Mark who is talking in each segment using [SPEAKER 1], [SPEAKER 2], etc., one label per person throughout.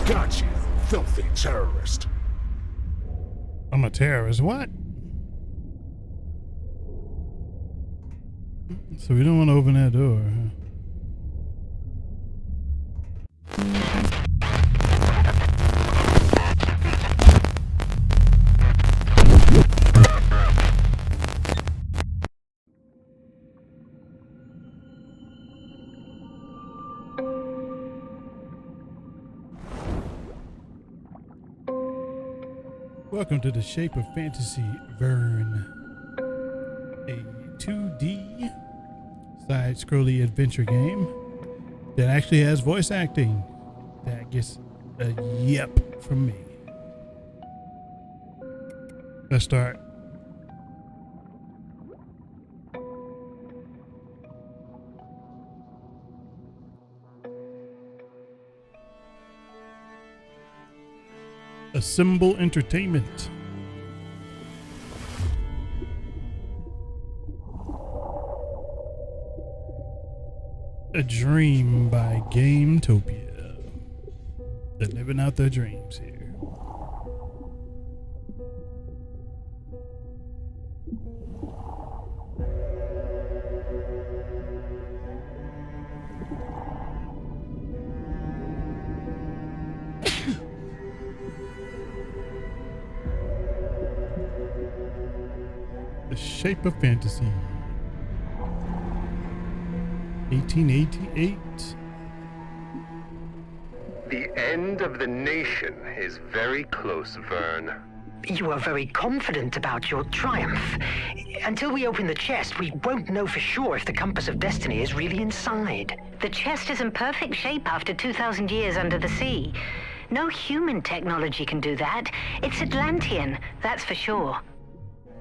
[SPEAKER 1] Got you, filthy terrorist.
[SPEAKER 2] I'm a terrorist. What? So we don't want to open that door, huh? Welcome to the Shape of Fantasy, Verne. A 2D side-scrolly adventure game that actually has voice acting. That gets a yep from me. Let's start. Assemble Entertainment. A Dream by Gametopia. They're living out their dreams here. The Shape of Fantasy. 1888.
[SPEAKER 3] The end of the nation is very close, Verne.
[SPEAKER 4] You are very confident about your triumph. Until we open the chest, we won't know for sure if the Compass of Destiny is really inside.
[SPEAKER 5] The chest is in perfect shape after 2,000 years under the sea. No human technology can do that. It's Atlantean, that's for sure.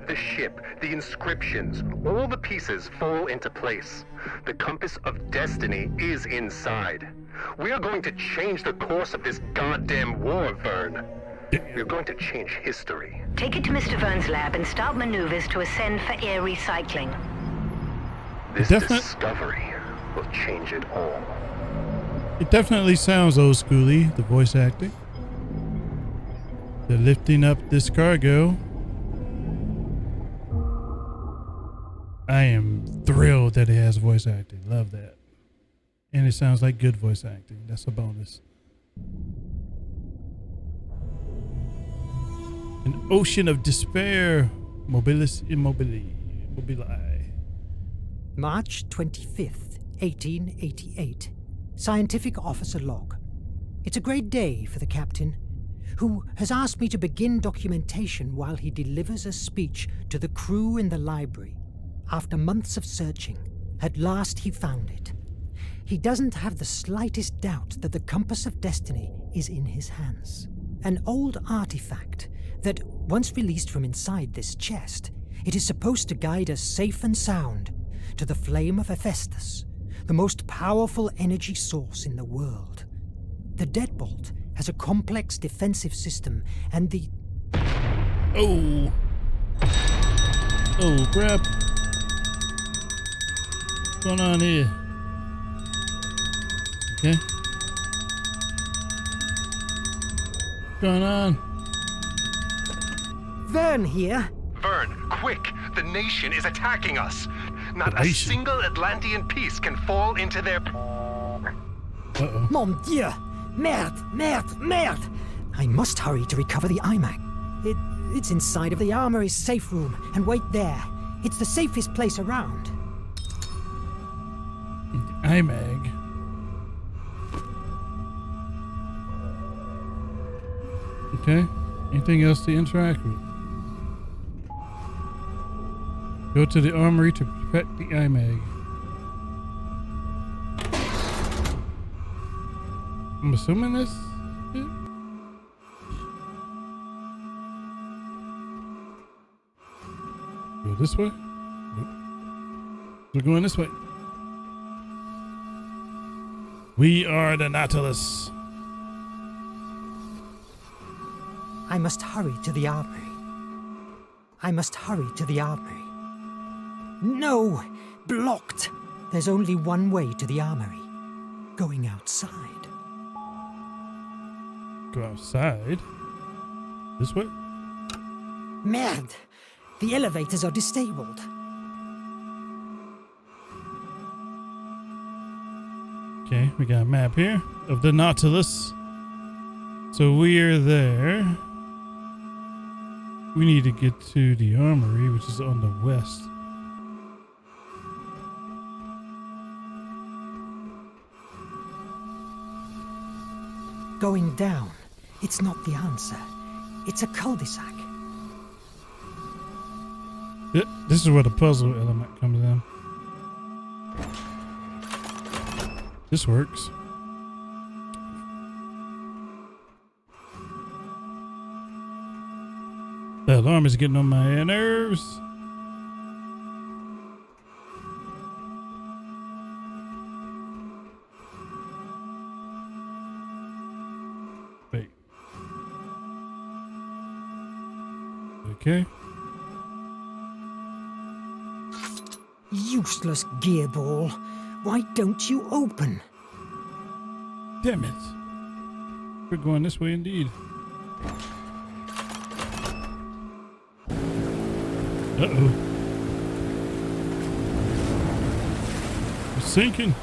[SPEAKER 3] The ship, the inscriptions, all the pieces fall into place. The Compass of Destiny is inside. We are going to change the course of this goddamn war, Verne. We're going to change history.
[SPEAKER 5] Take it to Mr. Verne's lab and start maneuvers to ascend for air recycling.
[SPEAKER 3] This discovery will change it all.
[SPEAKER 2] It definitely sounds old schooly, the voice acting. They're lifting up this cargo. I am thrilled that it has voice acting. Love that. And it sounds like good voice acting. That's a bonus. An ocean of despair. Mobilis immobili. Mobili.
[SPEAKER 6] March 25th, 1888. Scientific Officer Log. It's a great day for the captain, who has asked me to begin documentation while he delivers a speech to the crew in the library. After months of searching, at last he found it. He doesn't have the slightest doubt that the Compass of Destiny is in his hands. An old artifact that, once released from inside this chest, it is supposed to guide us safe and sound to the flame of Hephaestus, the most powerful energy source in the world. The deadbolt has a complex defensive system, and the...
[SPEAKER 2] Oh, crap. What's going on here? Okay. What's going on?
[SPEAKER 6] Verne here.
[SPEAKER 3] Verne, quick! The nation is attacking us! Not a single Atlantean piece can fall into their...
[SPEAKER 2] Uh-oh.
[SPEAKER 6] Mon Dieu! Merde! I must hurry to recover the iMac. It's inside of the armory's safe room, and wait there. It's the safest place around.
[SPEAKER 2] iMag. Okay. Anything else to interact with? Go to the armory to protect the iMag. I'm assuming this is it? Go this way? Nope. We're going this way. We are the Nautilus.
[SPEAKER 6] I must hurry to the armory. No! Blocked! There's only one way to the armory. Going outside.
[SPEAKER 2] go outside. This way?
[SPEAKER 6] Merde! The elevators are disabled.
[SPEAKER 2] Okay, we got a map here of the Nautilus. So we're there. We need to get to the armory, which is on the west.
[SPEAKER 6] Going down. It's not the answer. It's a cul-de-sac.
[SPEAKER 2] This is where the puzzle element comes in. This works. The alarm is getting on my nerves. Wait. Okay.
[SPEAKER 6] Useless gearball. Why don't you open?
[SPEAKER 2] Damn it. We're going this way indeed. Uh-oh. We're sinking.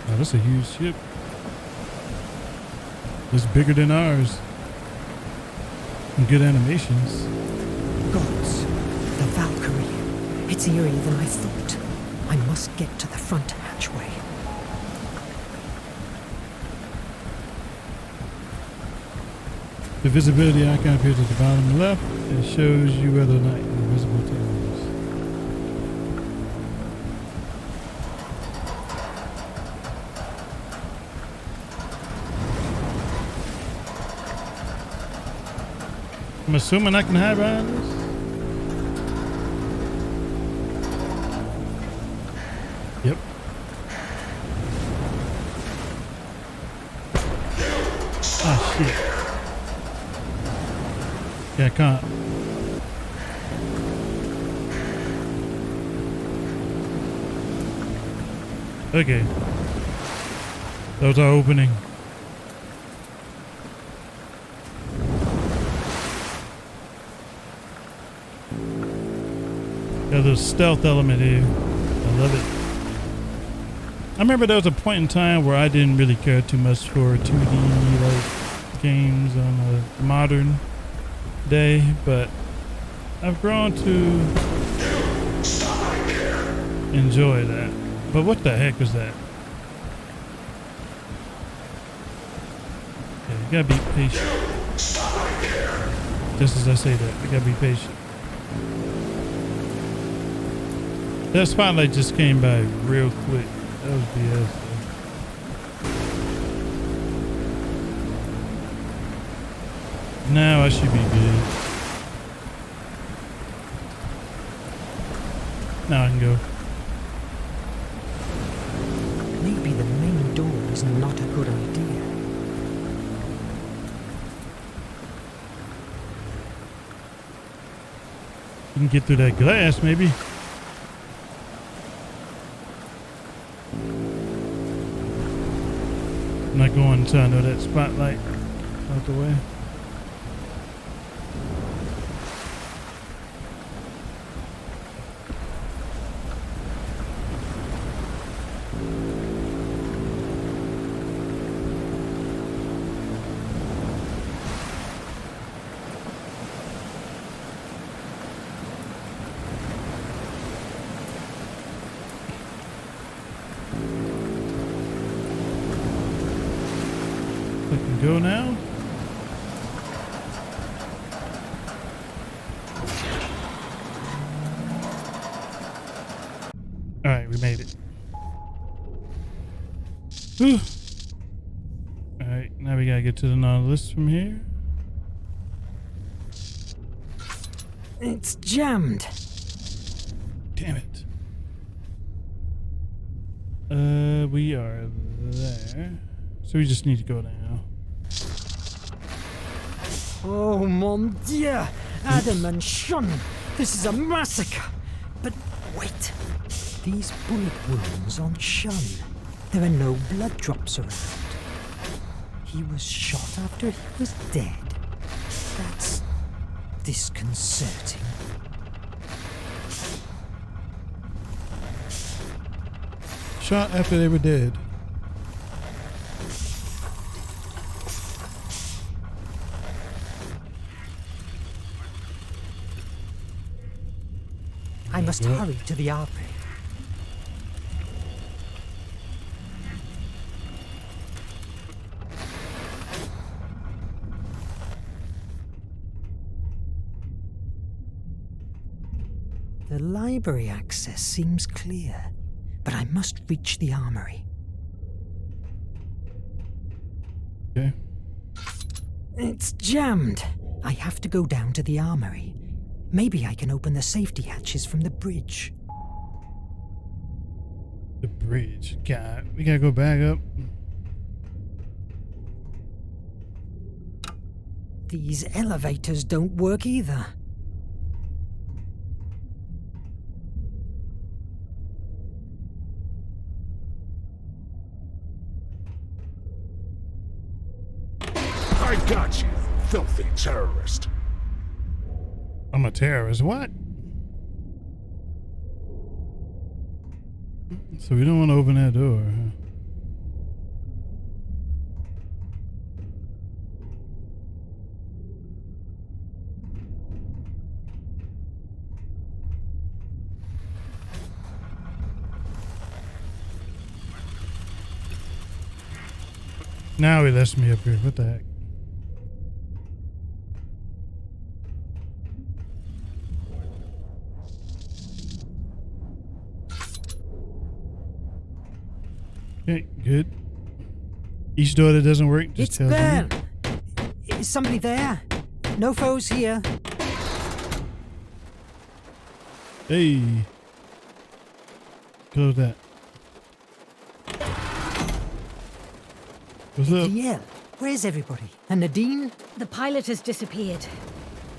[SPEAKER 2] Oh, that's a huge ship. It's bigger than ours. And good animations.
[SPEAKER 6] Gods. The Valkyrie. It's eerier than I thought. I must get to the front hatchway.
[SPEAKER 2] The visibility icon appears at the bottom left. It shows you whether or not you're visible to others. I'm assuming I can hide behind this. Yep. Ah, shit. Yeah, I can't. Okay. That was our opening. Got a little stealth element here. I love it. I remember there was a point in time where I didn't really care too much for 2D like games on a modern day, but I've grown to enjoy that. But what the heck was that? Yeah, you gotta be patient. Just as I say that, you gotta be patient. That spotlight just came by real quick. That was BS. Now I should be good. Now I can go.
[SPEAKER 6] Maybe the main door is not a good idea.
[SPEAKER 2] You can get through that glass, maybe. I'm not going until I know that spotlight out the way. I can go now. All right, we made it. Whew. All right, now we gotta get to the Nautilus from here.
[SPEAKER 6] It's jammed.
[SPEAKER 2] Damn it. We are there. So we just need to go now.
[SPEAKER 6] Oh mon Dieu! Adam and Sean, this is a massacre! But wait, these bullet wounds on Sean. There are no blood drops around. He was shot after he was dead. That's disconcerting.
[SPEAKER 2] Shot after they were dead.
[SPEAKER 6] I must hurry to the armory. The library access seems clear, but I must reach the armory.
[SPEAKER 2] Okay.
[SPEAKER 6] It's jammed. I have to go down to the armory. Maybe I can open the safety hatches from the bridge.
[SPEAKER 2] The bridge. God, we gotta go back up.
[SPEAKER 6] These elevators don't work either.
[SPEAKER 1] I got you, filthy terrorist.
[SPEAKER 2] I'm a terrorist. What? So we don't want to open that door, huh? Now he lets me up here. What the heck? Okay, good. Each door that doesn't work just
[SPEAKER 6] It's
[SPEAKER 2] tells
[SPEAKER 6] Ben!
[SPEAKER 2] me.
[SPEAKER 6] Is somebody there? No foes here.
[SPEAKER 2] Hey. Close that. What's up?
[SPEAKER 6] DL, where's everybody? And Nadine?
[SPEAKER 7] The pilot has disappeared.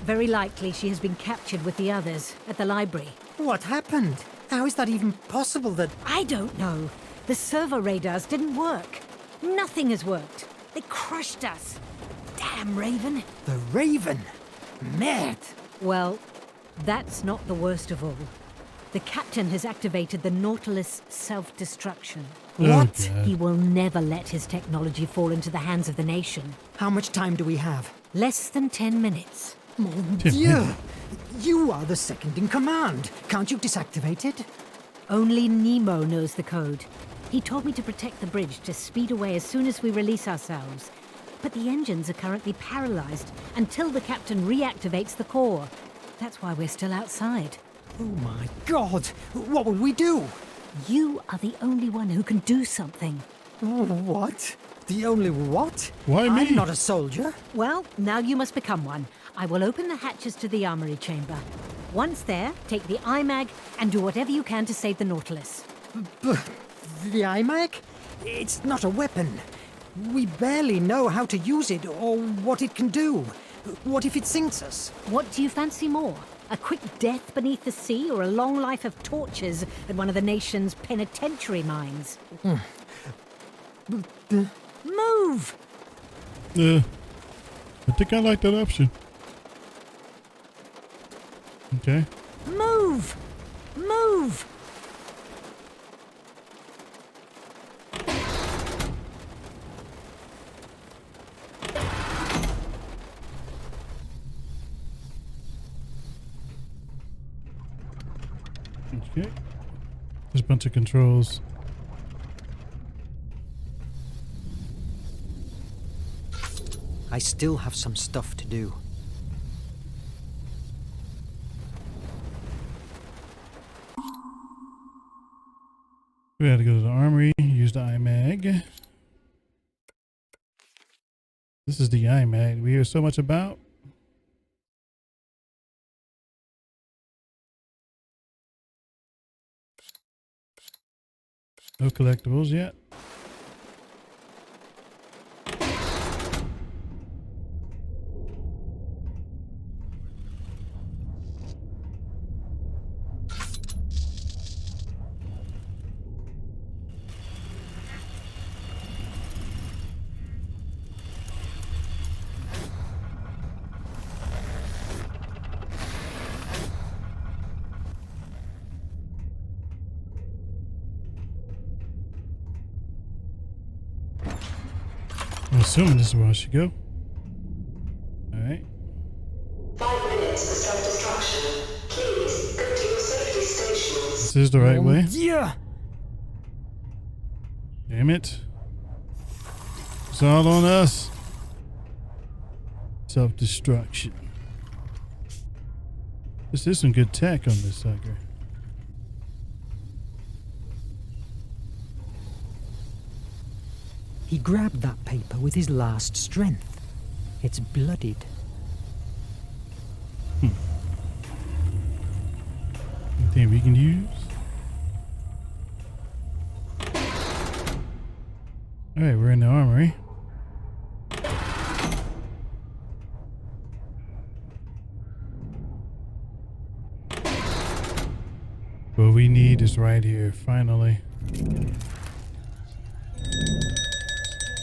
[SPEAKER 7] Very likely she has been captured with the others at the library.
[SPEAKER 6] What happened? How is that even possible that...
[SPEAKER 7] I don't know. The servo radars didn't work. Nothing has worked. They crushed us. Damn Raven.
[SPEAKER 6] The Raven? Merde!
[SPEAKER 7] Well, that's not the worst of all. The captain has activated the Nautilus self-destruction.
[SPEAKER 6] What?
[SPEAKER 2] God.
[SPEAKER 7] He will never let his technology fall into the hands of the nation.
[SPEAKER 6] How much time do we have?
[SPEAKER 7] Less than 10 minutes.
[SPEAKER 6] Mon Dieu! You are the second in command. Can't you disactivate it?
[SPEAKER 7] Only Nemo knows the code. He told me to protect the bridge to speed away as soon as we release ourselves. But the engines are currently paralyzed until the captain reactivates the core. That's why we're still outside.
[SPEAKER 6] Oh my God! What will we do?
[SPEAKER 7] You are the only one who can do something.
[SPEAKER 6] What? The only what?
[SPEAKER 2] Why me?
[SPEAKER 6] I'm not a soldier.
[SPEAKER 7] Well, now you must become one. I will open the hatches to the armory chamber. Once there, take the IMAG and do whatever you can to save the Nautilus.
[SPEAKER 6] The iMac? It's not a weapon. We barely know how to use it or what it can do. What if it sinks us?
[SPEAKER 7] What do you fancy more? A quick death beneath the sea or a long life of tortures at one of the nation's penitentiary mines? Move!
[SPEAKER 2] I think I like that option. Okay.
[SPEAKER 7] Move! Move!
[SPEAKER 2] Okay. There's a bunch of controls.
[SPEAKER 6] I still have some stuff to do.
[SPEAKER 2] We had to go to the armory, use the IMAG. This is the IMAG we hear so much about. No collectibles yet. I'm assuming this is where I should go. Alright.
[SPEAKER 8] 5 minutes to self-destruction. Please go to your safety stations.
[SPEAKER 2] This is the right way.
[SPEAKER 6] Yeah.
[SPEAKER 2] Damn it. It's all on us. Self-destruction. This is some good tech on this sucker.
[SPEAKER 6] He grabbed that paper with his last strength. It's bloodied.
[SPEAKER 2] Anything we can use? Alright, we're in the armory. What we need is right here, finally.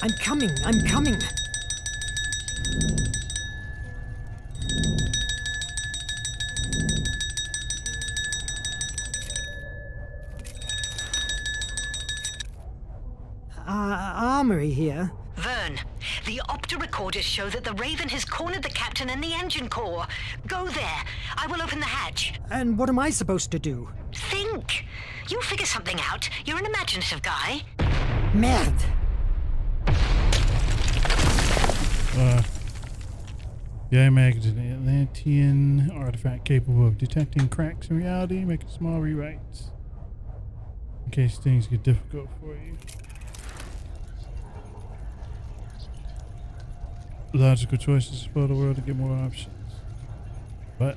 [SPEAKER 6] I'm coming, I'm coming. Armory here.
[SPEAKER 4] Verne, the opto recorders show that the Raven has cornered the captain and the engine core. Go there. I will open the hatch.
[SPEAKER 6] And what am I supposed to do?
[SPEAKER 4] Think. You'll figure something out. You're an imaginative guy.
[SPEAKER 6] Merde.
[SPEAKER 2] The iMac is an Atlantean artifact capable of detecting cracks in reality, making small rewrites in case things get difficult for you. Logical choices explore the world to get more options. But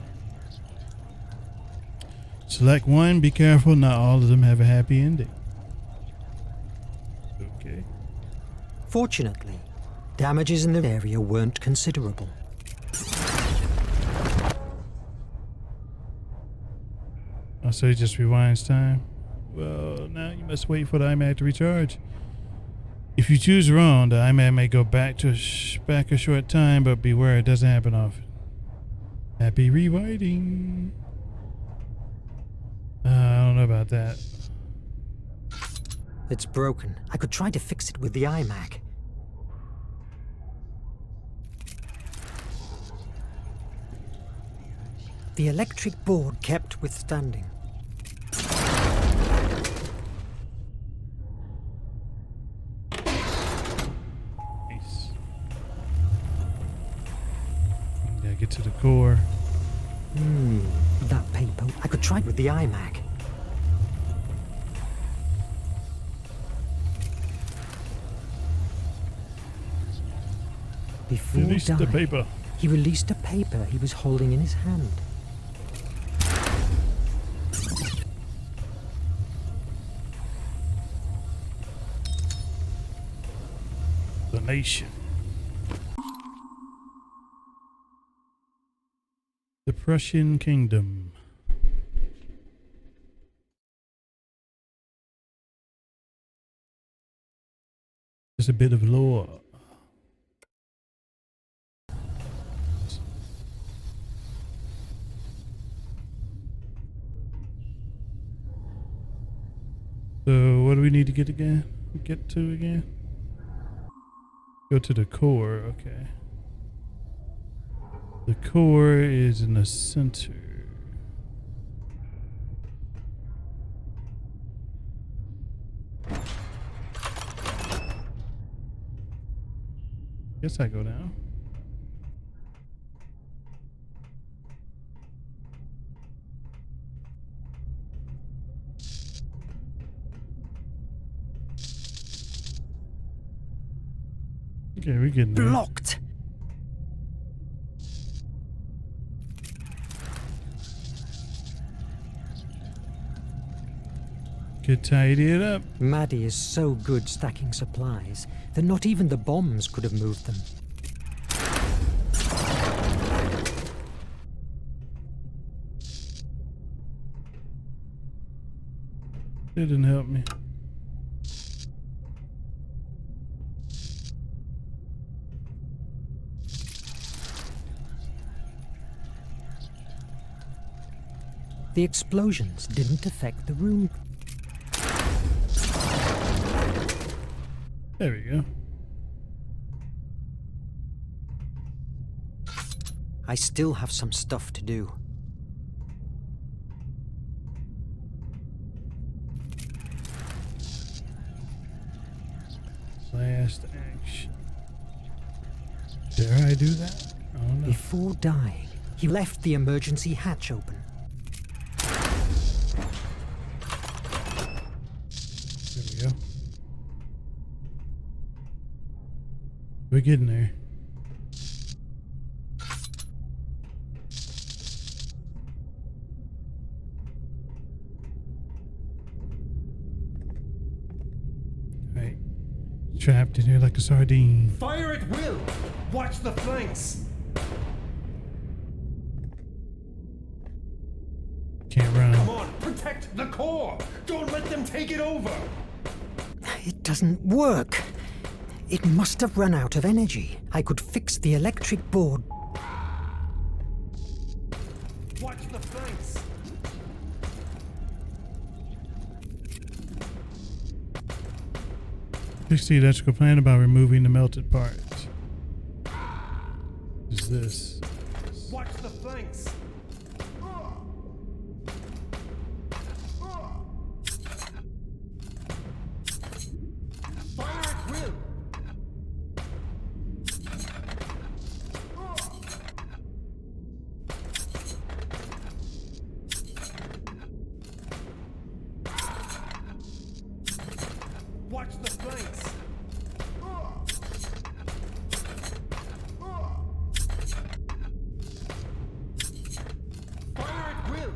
[SPEAKER 2] select one, be careful, not all of them have a happy ending. Okay.
[SPEAKER 6] Fortunately, damages in the area weren't considerable.
[SPEAKER 2] Oh, so he just rewinds time? Well, now you must wait for the iMac to recharge. If you choose wrong, the iMac may go back a short time, but beware, it doesn't happen often. Happy rewriting. I don't know about that.
[SPEAKER 6] It's broken. I could try to fix it with the iMac. The electric board kept withstanding.
[SPEAKER 2] Nice. Gotta get to the core.
[SPEAKER 6] That paper. I could try it with the iMac. Before
[SPEAKER 2] Release
[SPEAKER 6] dying,
[SPEAKER 2] the paper.
[SPEAKER 6] he released a paper he was holding in his hand.
[SPEAKER 2] The nation. The Prussian Kingdom. Just a bit of lore. So what do we need to get again? Get to again? Go to the core, okay. The core is in the center. Guess I go down. Okay, we're getting there.
[SPEAKER 6] Blocked!
[SPEAKER 2] Could tidy it up.
[SPEAKER 6] Maddie is so good stacking supplies that not even the bombs could have moved them.
[SPEAKER 2] It didn't help me.
[SPEAKER 6] The explosions didn't affect the room.
[SPEAKER 2] There we go.
[SPEAKER 6] I still have some stuff to do.
[SPEAKER 2] Last action. Dare I do that? Oh no.
[SPEAKER 6] Before dying, he left the emergency hatch open.
[SPEAKER 2] There we go. We're getting there. Right. Trapped in here like a sardine.
[SPEAKER 9] Fire at will! Watch the flanks!
[SPEAKER 2] Can't run.
[SPEAKER 9] Come on, protect the core! Don't let them take it over!
[SPEAKER 6] It doesn't work. It must have run out of energy. I could fix the electric board.
[SPEAKER 9] Watch the flanks!
[SPEAKER 2] Fix the electrical plan by removing the melted part. What is this?
[SPEAKER 9] Watch the flanks! Fire at will! Watch the flanks! Fire at will!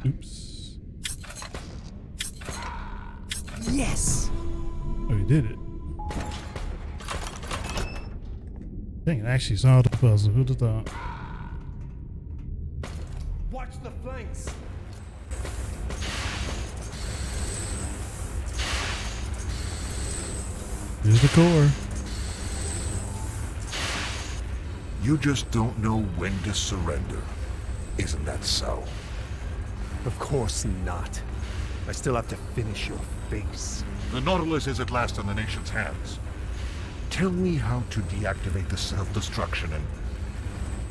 [SPEAKER 2] Oops.
[SPEAKER 6] Yes!
[SPEAKER 2] Oh, he did it. Dang, it actually solved the puzzle. Who'd have thought?
[SPEAKER 9] Watch the flanks!
[SPEAKER 2] Here's the core.
[SPEAKER 1] You just don't know when to surrender. Isn't that so?
[SPEAKER 9] Of course not. I still have to finish your face.
[SPEAKER 1] The Nautilus is at last in the nation's hands. Tell me how to deactivate the self-destruction and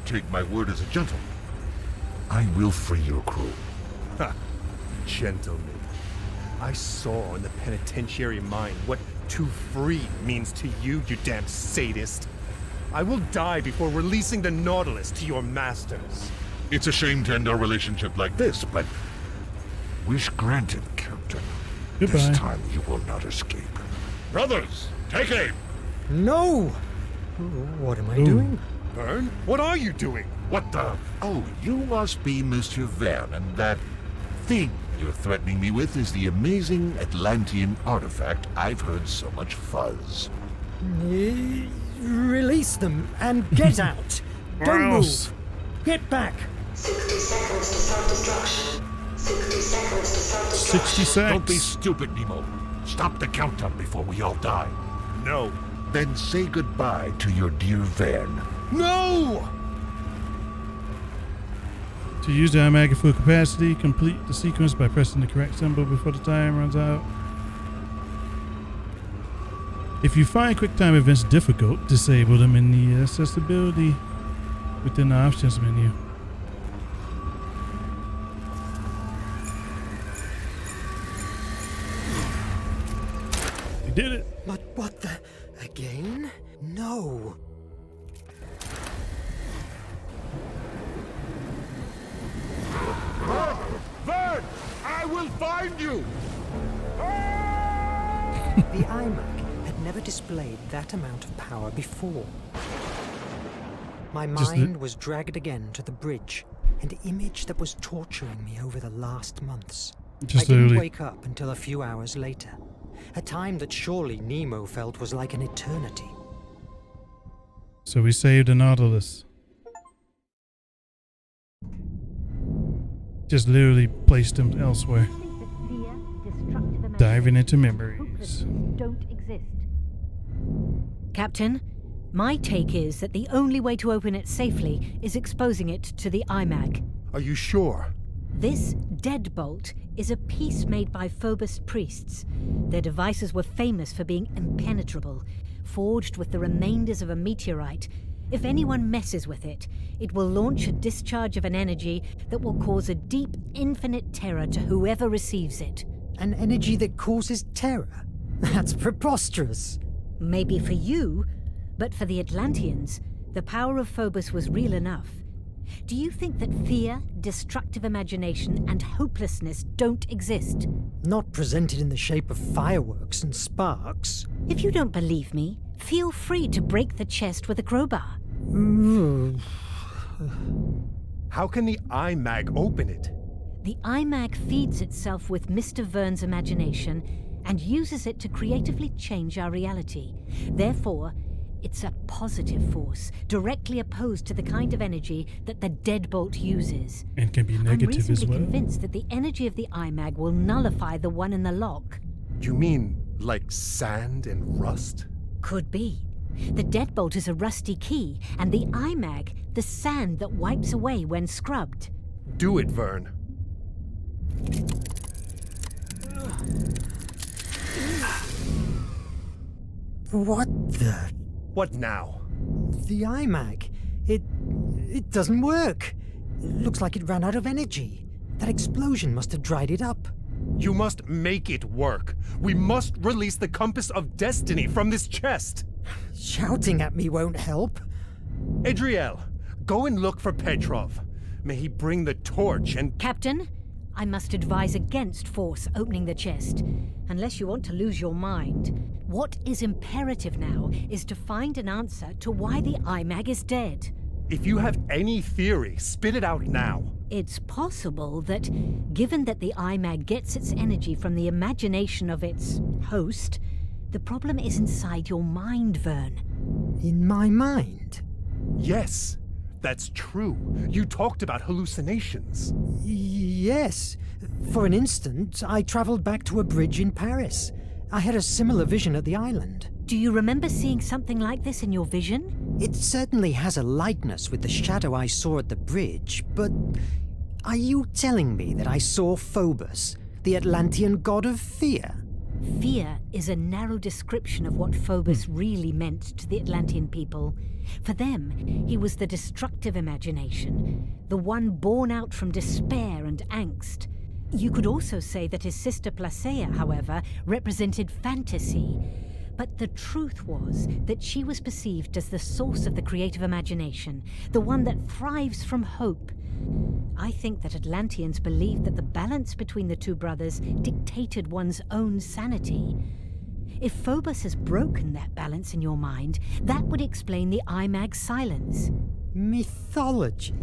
[SPEAKER 1] take my word as a gentleman. I will free your crew.
[SPEAKER 9] Ha! Gentlemen. I saw in the penitentiary mine what to free means to you, you damn sadist. I will die before releasing the Nautilus to your masters.
[SPEAKER 1] It's a shame to end our relationship like this, but wish granted, Captain.
[SPEAKER 2] Goodbye.
[SPEAKER 1] This time you will not escape. Brothers, take aim!
[SPEAKER 6] No! What am I
[SPEAKER 2] Ooh.
[SPEAKER 6] doing?
[SPEAKER 9] Verne, what are you doing?
[SPEAKER 1] What the? Oh, you must be Mr. Verne, and that thing you're threatening me with is the amazing Atlantean artifact I've heard so much fuzz.
[SPEAKER 6] Release them and get out! Don't
[SPEAKER 2] Gross.
[SPEAKER 6] move! Get back!
[SPEAKER 8] 60 seconds to self-destruction. 60 seconds to self-destruction.
[SPEAKER 2] 60 seconds.
[SPEAKER 1] Don't be stupid, Nemo. Stop the countdown before we all die.
[SPEAKER 9] No.
[SPEAKER 1] Then say goodbye to your dear Verne.
[SPEAKER 9] No!
[SPEAKER 2] To use the IMAG at full capacity, complete the sequence by pressing the correct symbol before the time runs out. If you find QuickTime events difficult, disable them in the accessibility within the options menu. You did it.
[SPEAKER 6] But what the... Again? No.
[SPEAKER 1] Verne! I will find you!
[SPEAKER 6] The iMac had never displayed that amount of power before. My
[SPEAKER 2] Just
[SPEAKER 6] mind was dragged again to the bridge, an image that was torturing me over the last months.
[SPEAKER 2] Just
[SPEAKER 6] I didn't
[SPEAKER 2] literally-
[SPEAKER 6] wake up until a few hours later, a time that surely Nemo felt was like an eternity.
[SPEAKER 2] So we saved the Nautilus. Just literally placed him elsewhere. Diving into memories.
[SPEAKER 7] Don't exist. Captain, my take is that the only way to open it safely is exposing it to the IMAG.
[SPEAKER 9] Are you sure?
[SPEAKER 7] This deadbolt is a piece made by Phobos priests. Their devices were famous for being impenetrable, forged with the remainders of a meteorite. If anyone messes with it, it will launch a discharge of an energy that will cause a deep, infinite terror to whoever receives it.
[SPEAKER 6] An energy that causes terror? That's preposterous.
[SPEAKER 7] Maybe for you, but for the Atlanteans, the power of Phobos was real enough. Do you think that fear, destructive imagination, and hopelessness don't exist?
[SPEAKER 6] Not presented in the shape of fireworks and sparks.
[SPEAKER 7] If you don't believe me, feel free to break the chest with a crowbar.
[SPEAKER 9] How can the iMag open it?
[SPEAKER 7] The iMag feeds itself with Mr. Verne's imagination and uses it to creatively change our reality. Therefore, it's a positive force, directly opposed to the kind of energy that the deadbolt uses.
[SPEAKER 2] And can be negative
[SPEAKER 7] I'm
[SPEAKER 2] as well.
[SPEAKER 7] reasonably convinced that the energy of the iMag will nullify the one in the lock.
[SPEAKER 9] You mean like sand and rust?
[SPEAKER 7] Could be. The deadbolt is a rusty key, and the iMag, the sand that wipes away when scrubbed.
[SPEAKER 9] Do it, Verne.
[SPEAKER 6] What the...
[SPEAKER 9] What now?
[SPEAKER 6] The iMag. It doesn't work. It looks like it ran out of energy. That explosion must have dried it up.
[SPEAKER 9] You must make it work. We must release the compass of destiny from this chest.
[SPEAKER 6] Shouting at me won't help.
[SPEAKER 9] Adriel, go and look for Petrov. May he bring the torch and...
[SPEAKER 7] Captain, I must advise against force opening the chest, unless you want to lose your mind. What is imperative now is to find an answer to why the iMag is dead.
[SPEAKER 9] If you have any theory, spit it out now.
[SPEAKER 7] It's possible that, given that the iMag gets its energy from the imagination of its host, the problem is inside your mind, Verne.
[SPEAKER 6] In my mind?
[SPEAKER 9] Yes, that's true. You talked about hallucinations.
[SPEAKER 6] Yes. For an instant, I traveled back to a bridge in Paris. I had a similar vision at the island.
[SPEAKER 7] Do you remember seeing something like this in your vision?
[SPEAKER 6] It certainly has a likeness with the shadow I saw at the bridge, but are you telling me that I saw Phobos, the Atlantean god of fear?
[SPEAKER 7] Fear is a narrow description of what Phobos really meant to the Atlantean people. For them, he was the destructive imagination, the one born out from despair and angst. You could also say that his sister Placea, however, represented fantasy. But the truth was that she was perceived as the source of the creative imagination, the one that thrives from hope. I think that Atlanteans believed that the balance between the two brothers dictated one's own sanity. If Phobos has broken that balance in your mind, that would explain the iMag's silence.
[SPEAKER 6] Mythology?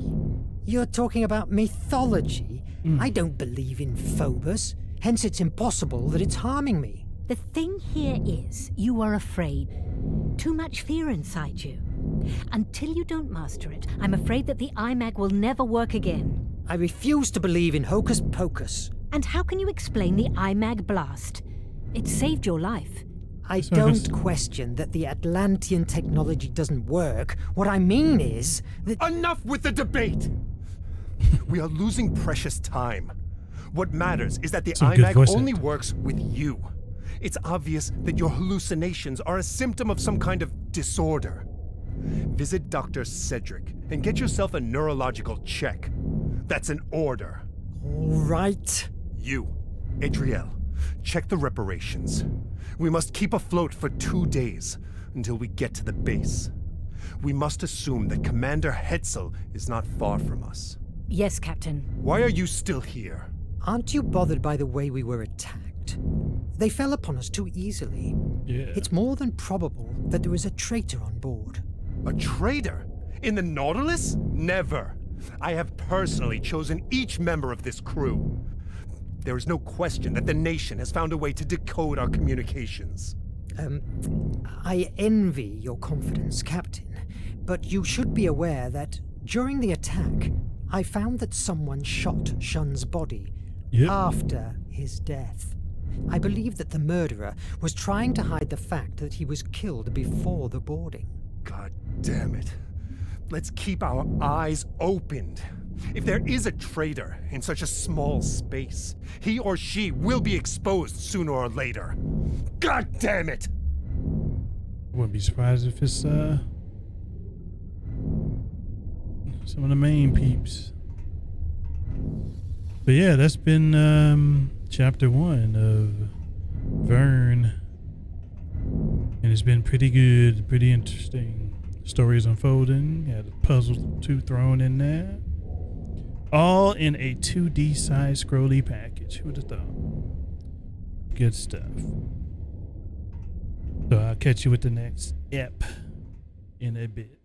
[SPEAKER 6] You're talking about mythology? I don't believe in Phobos, hence it's impossible that it's harming me.
[SPEAKER 7] The thing here is, you are afraid. Too much fear inside you. Until you don't master it, I'm afraid that the iMag will never work again.
[SPEAKER 6] I refuse to believe in hocus pocus.
[SPEAKER 7] And how can you explain the iMag blast? It saved your life.
[SPEAKER 6] I don't question that the Atlantean technology doesn't work. What I mean is that...
[SPEAKER 9] Enough with the debate! We are losing precious time. What matters is that the iMag only works with you. It's obvious that your hallucinations are a symptom of some kind of disorder. Visit Dr. Cedric and get yourself a neurological check. That's an order.
[SPEAKER 6] All right.
[SPEAKER 9] You, Adriel, check the reparations. We must keep afloat for 2 days until we get to the base. We must assume that Commander Hetzel is not far from us.
[SPEAKER 7] Yes, Captain.
[SPEAKER 9] Why are you still here?
[SPEAKER 6] Aren't you bothered by the way we were attacked? They fell upon us too easily.
[SPEAKER 2] Yeah.
[SPEAKER 6] It's more than probable that there is a traitor on board.
[SPEAKER 9] A traitor? In the Nautilus? Never. I have personally chosen each member of this crew. There is no question that the nation has found a way to decode our communications.
[SPEAKER 6] I envy your confidence, Captain, but you should be aware that during the attack, I found that someone shot Shun's body after his death. I believe that the murderer was trying to hide the fact that he was killed before the boarding.
[SPEAKER 9] God damn it. Let's keep our eyes opened. If there is a traitor in such a small space, he or she will be exposed sooner or later. God damn it!
[SPEAKER 2] Wouldn't be surprised if it's some of the main peeps. But yeah, that's been chapter 1 of Verne. And it's been pretty good, pretty interesting. Stories unfolding, had a puzzle or two thrown in there. All in a 2D side-scrolly package. Who would have thought? Good stuff. So I'll catch you with the next ep in a bit.